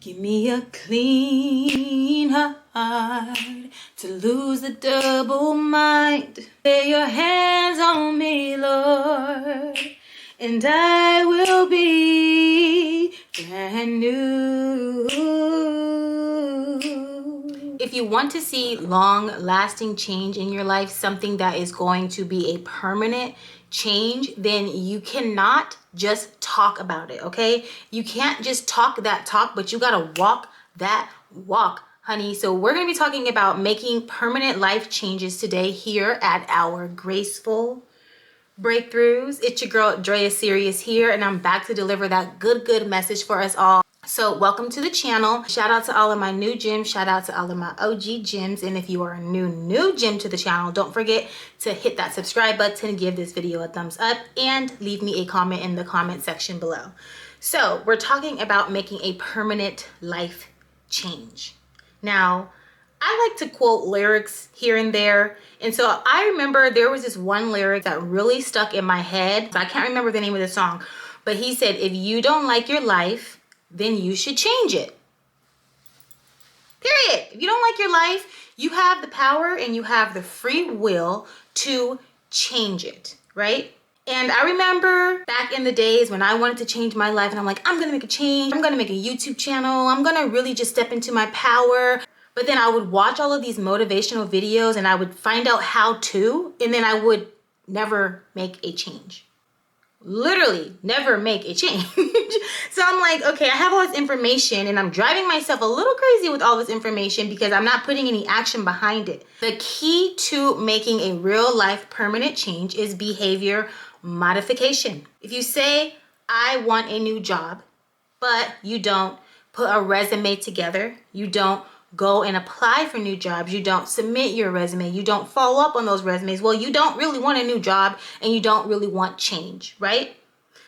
Give me a clean heart to lose the double mind. Lay your hands on me, Lord, and I will be brand new. If you want to see long-lasting change in your life, something that is going to be a permanent change, then you cannot just talk about it, okay? You can't just talk that talk, but you gotta walk that walk, honey. So we're gonna be talking about making permanent life changes today here at our Graceful Breakthroughs. It's your girl Drea Sirius here, and I'm back to deliver that good message for us all. So welcome to the channel. Shout out to all of my new gems. Shout out to all of my OG gems. And if you are a new gem to the channel, don't forget to hit that subscribe button, give this video a thumbs up, and leave me a comment in the comment section below. So we're talking about making a permanent life change. Now, I like to quote lyrics here and there. And so I remember there was this one lyric that really stuck in my head. I can't remember the name of the song, but he said, if you don't like your life, then you should change it. Period. If you don't like your life, you have the power and you have the free will to change it, right? And I remember back in the days when I wanted to change my life and I'm like, I'm gonna make a change. I'm gonna make a YouTube channel. I'm gonna really just step into my power. But then I would watch all of these motivational videos and I would find out how to, and then I would never make a change. Literally never make a change. So I'm like, okay, I have all this information and I'm driving myself a little crazy with all this information because I'm not putting any action behind it. The key to making a real life permanent change is behavior modification. If you say, I want a new job, but you don't put a resume together, you don't go and apply for new jobs, you don't submit your resume, you don't follow up on those resumes, well, you don't really want a new job and you don't really want change, right?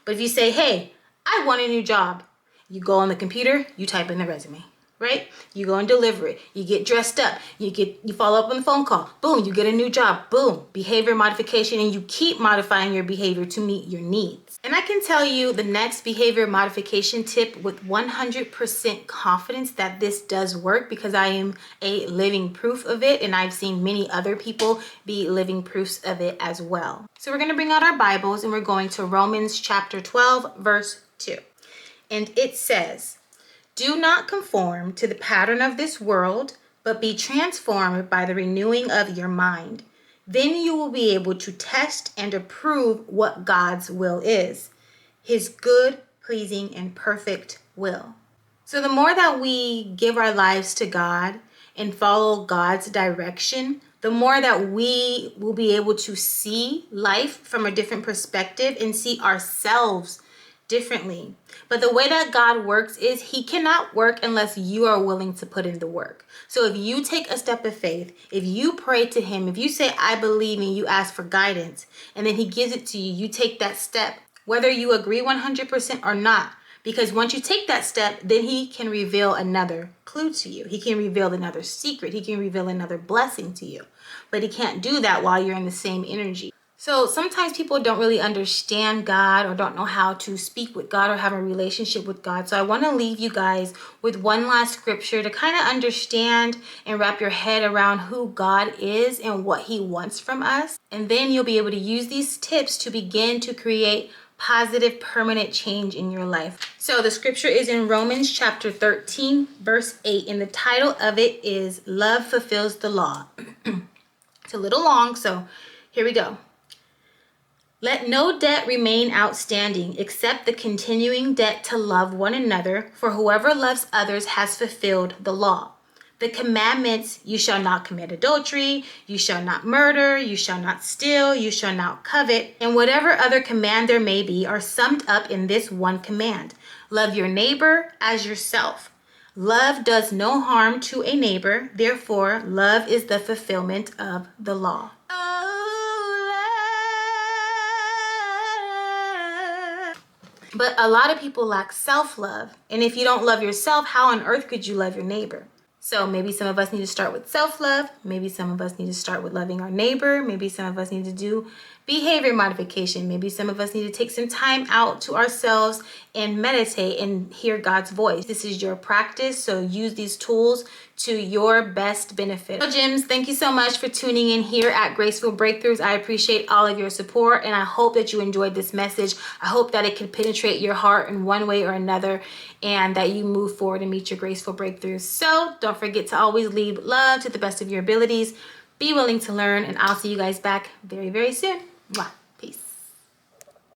But if you say, hey, I want a new job, you go on the computer, you type in the resume, right? You go and deliver it, you get dressed up, you follow up on the phone call, boom, you get a new job, boom, behavior modification, and you keep modifying your behavior to meet your needs. And I can tell you the next behavior modification tip with 100% confidence that this does work because I am a living proof of it, and I've seen many other people be living proofs of it as well. So we're going to bring out our Bibles and we're going to Romans chapter 12, verse 2. And it says, do not conform to the pattern of this world, but be transformed by the renewing of your mind. Then you will be able to test and approve what God's will is, his good, pleasing, and perfect will. So the more that we give our lives to God and follow God's direction, the more that we will be able to see life from a different perspective and see ourselves differently. But the way that God works is he cannot work unless you are willing to put in the work. So if you take a step of faith, if you pray to him, if you say, I believe, and you ask for guidance, and then he gives it to you, you take that step, whether you agree 100% or not. Because once you take that step, then he can reveal another clue to you. He can reveal another secret. He can reveal another blessing to you. But he can't do that while you're in the same energy. So sometimes people don't really understand God or don't know how to speak with God or have a relationship with God. So I want to leave you guys with one last scripture to kind of understand and wrap your head around who God is and what he wants from us. And then you'll be able to use these tips to begin to create positive, permanent change in your life. So the scripture is in Romans chapter 13, verse 8, and the title of it is Love Fulfills the Law. It's a little long, so here we go. Let no debt remain outstanding except the continuing debt to love one another, for whoever loves others has fulfilled the law. The commandments, you shall not commit adultery, you shall not murder, you shall not steal, you shall not covet, and whatever other command there may be are summed up in this one command. Love your neighbor as yourself. Love does no harm to a neighbor, therefore love is the fulfillment of the law. But a lot of people lack self-love. And if you don't love yourself, how on earth could you love your neighbor? So maybe some of us need to start with self-love. Maybe some of us need to start with loving our neighbor. Maybe some of us need to do behavior modification. Maybe some of us need to take some time out to ourselves and meditate and hear God's voice. This is your practice, so use these tools to your best benefit. So Gems, thank you so much for tuning in here at Graceful Breakthroughs. I appreciate all of your support, and I hope that you enjoyed this message. I hope that it can penetrate your heart in one way or another, and that you move forward and meet your graceful breakthroughs. So don't forget to always lead love to the best of your abilities. Be willing to learn, and I'll see you guys back very, very soon. Mwah.